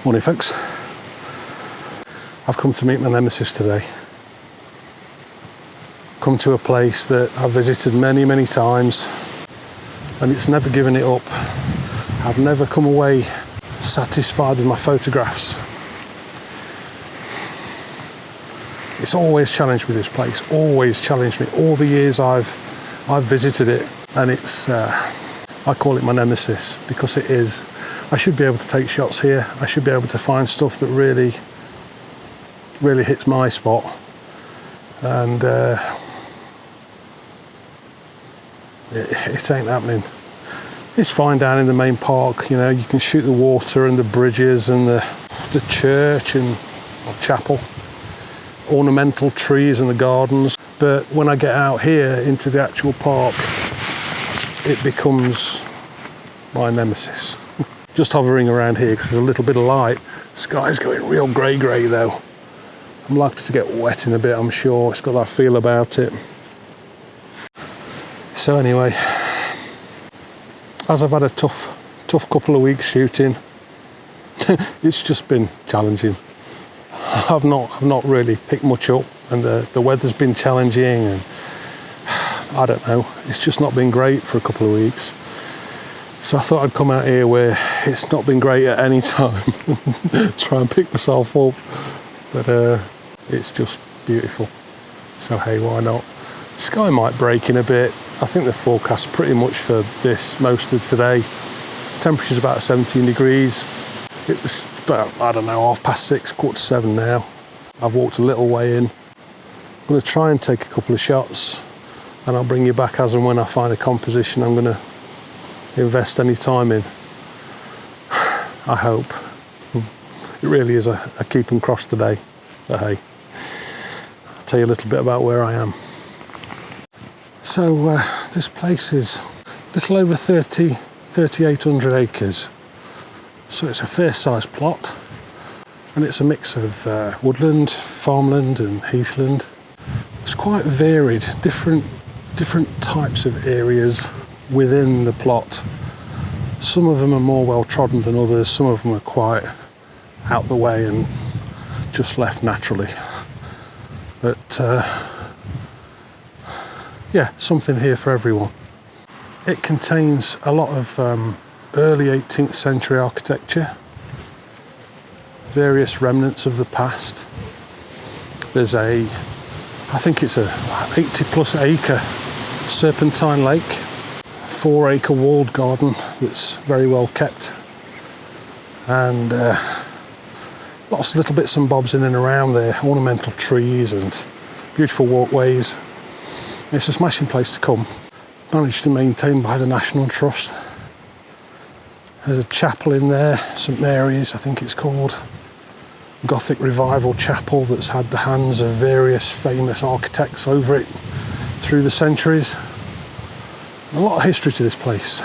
Morning folks. I've come to meet my nemesis today. Come to a place that I've visited many times and it's never given it up. I've never come away satisfied with my photographs. It's always challenged me, this place, always challenged me. All the years I've visited it, and it's, I call it my nemesis because it is. I should be able to take shots here. I should be able to find stuff that really hits my spot. And it ain't happening. It's fine down in the main park, you know, you can shoot the water and the bridges and the church and or chapel, ornamental trees and the gardens. But when I get out here into the actual park, it becomes my nemesis. Just hovering around here because there's a little bit of light. The sky's going real grey though. I'm likely to get wet in a bit, I'm sure. It's got that feel about it. So anyway, as I've had a tough couple of weeks shooting, it's just been challenging. I've not really picked much up, and the weather's been challenging, and I don't know, it's just not been great for a couple of weeks. So I thought I'd come out here where it's not been great at any time, try and pick myself up, but it's just beautiful. So hey, why not? Sky might break in a bit. I think the forecast pretty much for this most of today. Temperature's about 17 degrees. It's about, I don't know, 6:30, 6:45 now. I've walked a little way in. I'm going to try and take a couple of shots, and I'll bring you back as and when I find a composition I'm going to invest any time in. I hope. It really is a keep and cross today. But hey, I'll tell you a little bit about where I am. So this place is a little over 3,800 acres. So it's a fair sized plot, and it's a mix of woodland, farmland and heathland. It's quite varied, different types of areas within the plot. Some of them are more well trodden than others, some of them are quite out the way and just left naturally. But yeah, something here for everyone. It contains a lot of early 18th century architecture, various remnants of the past. There's I think it's a 80+ acre serpentine lake, 4-acre walled garden that's very well kept, and lots of little bits and bobs in and around there, ornamental trees and beautiful walkways. It's a smashing place to come. Managed to maintain by the National Trust. There's a chapel in there, St Mary's I think it's called. Gothic Revival chapel that's had the hands of various famous architects over it through the centuries. A lot of history to this place.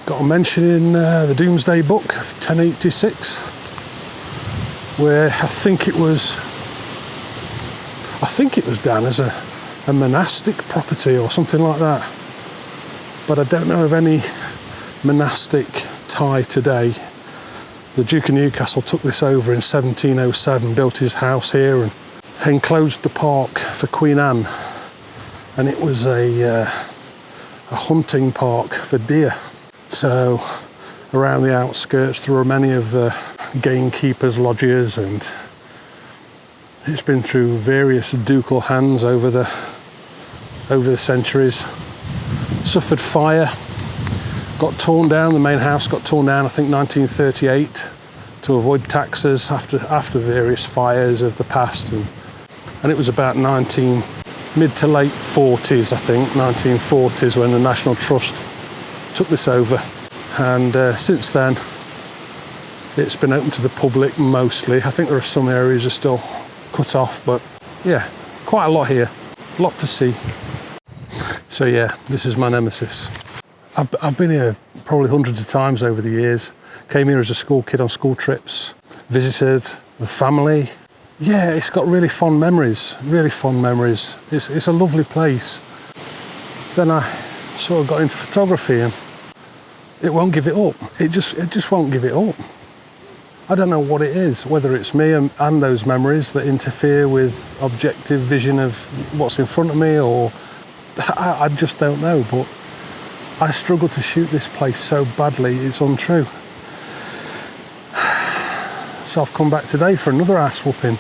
Got a mention in the Domesday Book of 1086, where I think it was down as a monastic property or something like that, but I don't know of any monastic tie today. The Duke of Newcastle took this over in 1707, built his house here and enclosed the park for Queen Anne, and it was a hunting park for deer. So around the outskirts there were many of the gamekeepers' lodges, and it's been through various ducal hands over the centuries. Suffered fire, got torn down. The main house got torn down I think 1938 to avoid taxes after various fires of the past, and it was about mid to late 40s, I think 1940s, when the National Trust took this over, and since then it's been open to the public mostly. I think there are some areas that are still cut off, but yeah, quite a lot here, a lot to see. So yeah, this is my nemesis. I've been here probably hundreds of times over the years. Came here as a school kid on school trips, visited the family. Yeah, it's got really fond memories, It's a lovely place. Then I sort of got into photography, and it won't give it up. It just won't give it up. I don't know what it is, whether it's me and those memories that interfere with objective vision of what's in front of me, or I just don't know, but I struggle to shoot this place so badly, it's untrue. So I've come back today for another ass whooping,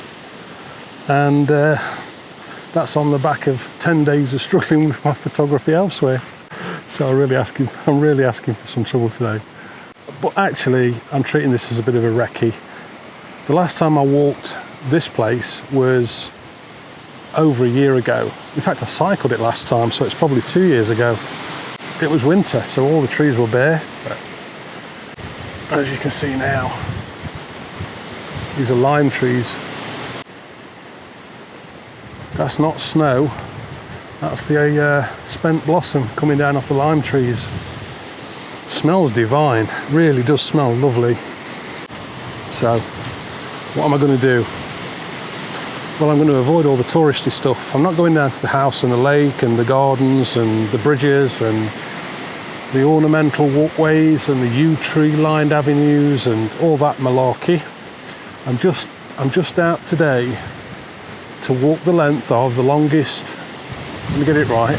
and that's on the back of 10 days of struggling with my photography elsewhere. So I'm really asking for some trouble today. But actually, I'm treating this as a bit of a recce. The last time I walked this place was over a year ago. In fact, I cycled it last time, so it's probably 2 years ago. It was winter, so all the trees were bare. But as you can see now, these are lime trees. That's not snow. That's the spent blossom coming down off the lime trees. Smells divine, really does smell lovely. So, what am I going to do? Well, I'm going to avoid all the touristy stuff. I'm not going down to the house and the lake and the gardens and the bridges and the ornamental walkways and the yew tree lined avenues and all that malarkey. I'm just out today to walk the length of the longest, let me get it right,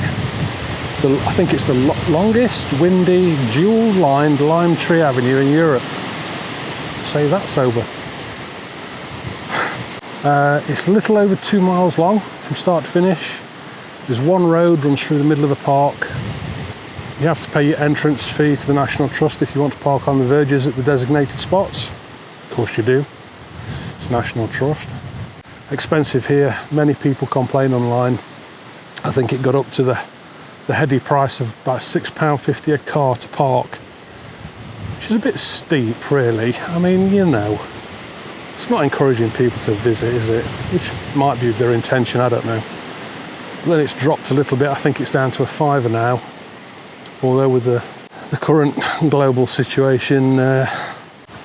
I think it's the longest windy dual lined lime tree avenue in Europe. Say that sober. It's a little over 2 miles long from start to finish. There's one road runs through the middle of the park. You have to pay your entrance fee to the National Trust if you want to park on the verges at the designated spots. Of course you do. It's National Trust. Expensive here. Many people complain online. I think it got up to the heady price of about £6.50 a car to park, which is a bit steep, really. I mean, you know, it's not encouraging people to visit, is it? Which might be their intention, I don't know. But then it's dropped a little bit. I think it's down to a £5 now. Although with the current global situation,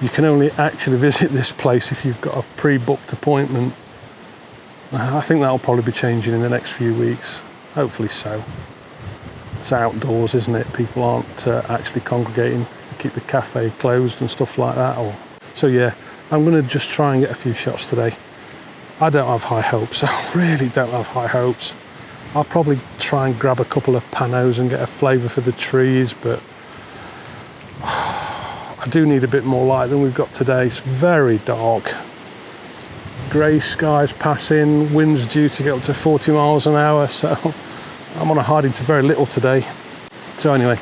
you can only actually visit this place if you've got a pre-booked appointment. I think that'll probably be changing in the next few weeks. Hopefully so. It's outdoors, isn't it? People aren't actually congregating to keep the cafe closed and stuff like that. So yeah, I'm going to just try and get a few shots today. I don't have high hopes. I really don't have high hopes. I'll probably try and grab a couple of panos and get a flavour for the trees, but I do need a bit more light than we've got today. It's very dark. Grey skies passing, wind's due to get up to 40 miles an hour, so I'm on a hiding to very little today. So anyway,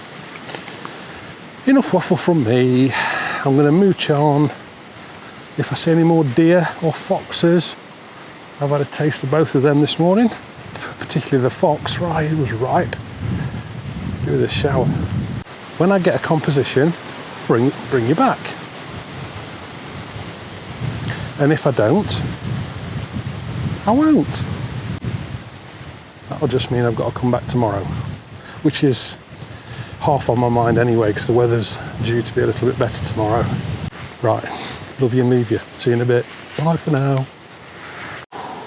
enough waffle from me. I'm going to mooch on. If I see any more deer or foxes, I've had a taste of both of them this morning, particularly the fox. Right, it was ripe. Do the shower. When I get a composition, bring you back. And if I don't, I won't. That'll just mean I've got to come back tomorrow, which is half on my mind anyway, because the weather's due to be a little bit better tomorrow. Right, love you and leave you. See you in a bit. Bye for now.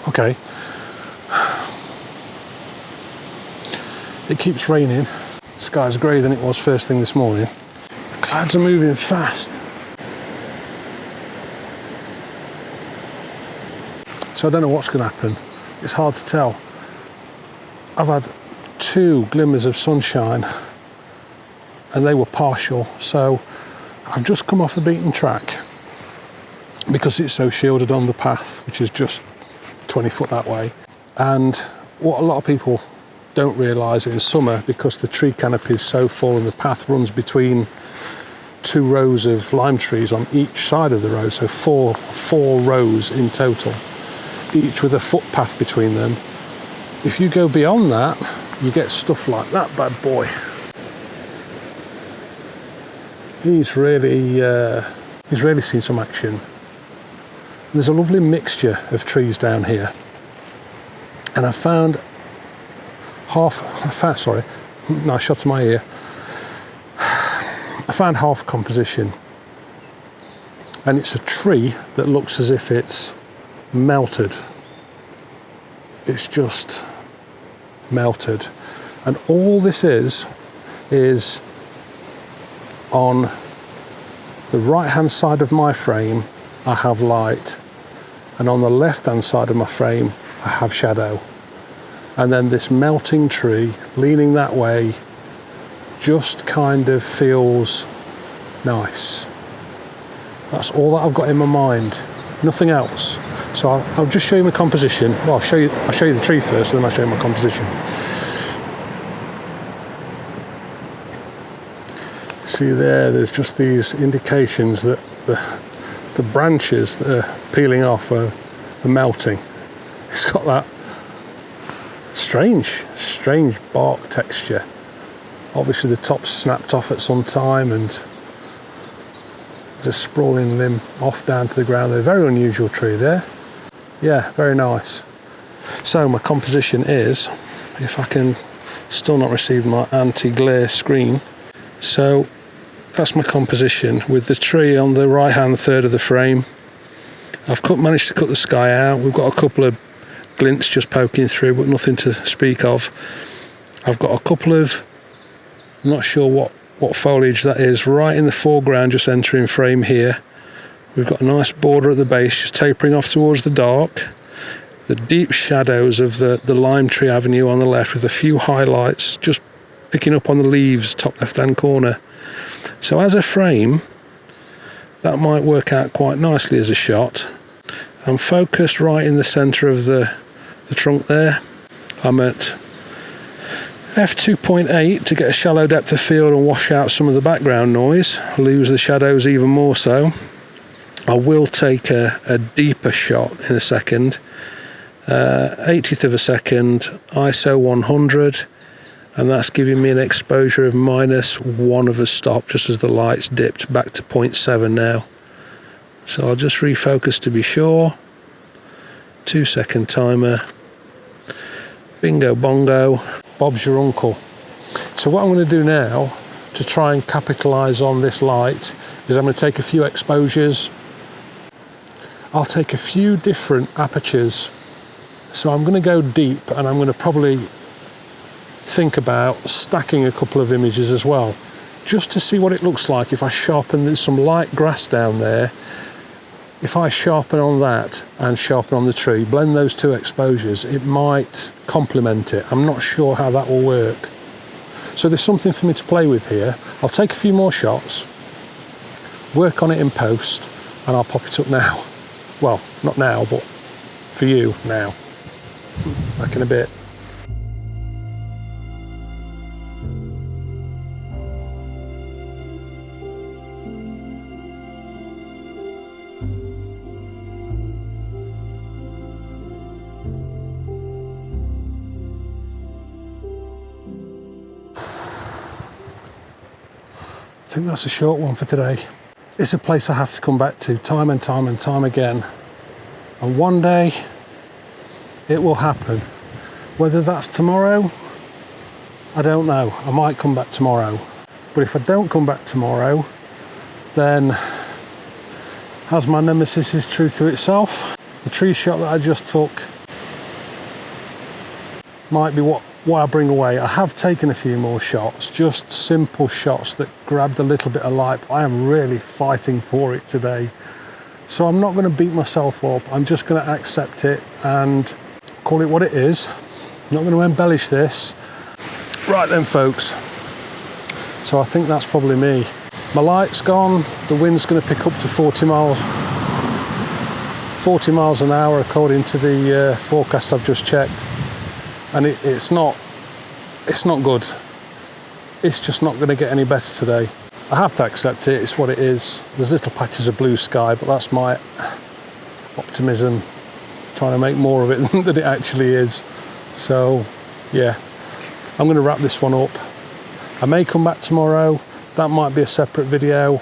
Okay. It keeps raining. The sky's grey than it was first thing this morning. The clouds are moving fast. So I don't know what's going to happen. It's hard to tell. I've had 2 glimmers of sunshine and they were partial, so I've just come off the beaten track because it's so shielded on the path, which is just 20 foot that way. And what a lot of people don't realise in summer, because the tree canopy is so full and the path runs between 2 rows of lime trees on each side of the road, so four rows in total, each with a footpath between them. If you go beyond that, you get stuff like that bad boy. He's really seen some action. There's a lovely mixture of trees down here, and I found nice shot to my ear. I found half composition, and it's a tree that looks as if it's melted. It's just melted, and all this is on the right hand side of my frame I have light, and on the left hand side of my frame I have shadow. And then this melting tree leaning that way just kind of feels nice. That's all that I've got in my mind, nothing else. So I'll just show you my composition. Well, I'll show you the tree first, and then I'll show you my composition. See there's just these indications that the branches that are peeling off are melting. It's got that strange bark texture. Obviously the top's snapped off at some time, and there's a sprawling limb off down to the ground. A very unusual tree there. Yeah, very nice. So my composition is, if I can still not receive my anti-glare screen, so that's my composition with the tree on the right hand third of the frame. I've managed to cut the sky out. We've got a couple of glints just poking through, but nothing to speak of. I've got a couple of, I'm not sure what foliage that is, right in the foreground, just entering frame here. We've got a nice border at the base, just tapering off towards the dark. The deep shadows of the lime tree avenue on the left, with a few highlights just picking up on the leaves, top left hand corner. So as a frame, that might work out quite nicely as a shot. I'm focused right in the centre of the trunk there. I'm at f2.8 to get a shallow depth of field and wash out some of the background noise, lose the shadows even more so. I will take a deeper shot in a second. 80th of a second, ISO 100, and that's giving me an exposure of -1 of a stop, just as the lights dipped back to 0.7 now. So I'll just refocus to be sure. 2-second timer. Bingo bongo. Bob's your uncle. So what I'm going to do now to try and capitalise on this light is I'm going to take a few exposures. I'll take a few different apertures. So I'm going to go deep, and I'm going to probably think about stacking a couple of images as well, just to see what it looks like if I sharpen. There's some light grass down there. If I sharpen on that and sharpen on the tree, blend those two exposures, it might complement it. I'm not sure how that will work. So there's something for me to play with here. I'll take a few more shots, work on it in post, and I'll pop it up now. Well, not now, but for you now. Back in a bit. I think that's a short one for today. It's a place I have to come back to time and time and time again. And one day it will happen. Whether that's tomorrow, I don't know. I might come back tomorrow. But if I don't come back tomorrow, then as my Nemesis is true to itself, the tree shot that I just took might be what I bring away. I have taken a few more shots, just simple shots that grabbed a little bit of light, but I am really fighting for it today. So I'm not going to beat myself up. I'm just going to accept it and call it what it is. I'm not going to embellish this. Right then, folks. So I think that's probably me. My light's gone. The wind's going to pick up to 40 miles an hour according to the forecast I've just checked. And it's not good. It's just not going to get any better today. I have to accept it. It's what it is. There's little patches of blue sky, but that's my optimism, trying to make more of it than it actually is. So yeah, I'm going to wrap this one up. I may come back tomorrow. That might be a separate video.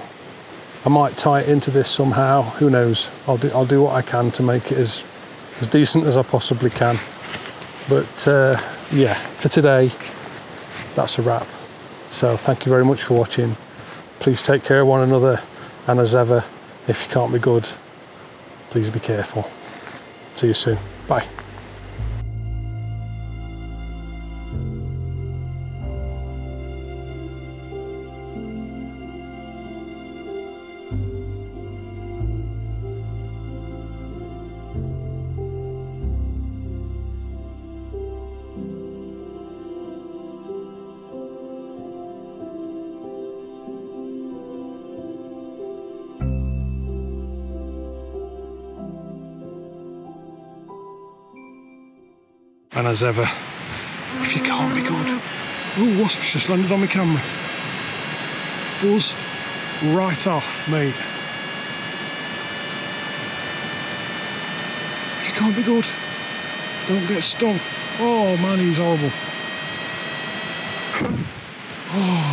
I might tie it into this somehow. Who knows? I'll do what I can to make it as decent as I possibly can. But yeah, for today, that's a wrap. So thank you very much for watching. Please take care of one another, and as ever, if you can't be good, please be careful. See you soon. Bye. And as ever, if you can't be good. Ooh, wasps just landed on my camera. Buzz right off, mate. If you can't be good, don't get stung. Oh man, he's horrible. Oh.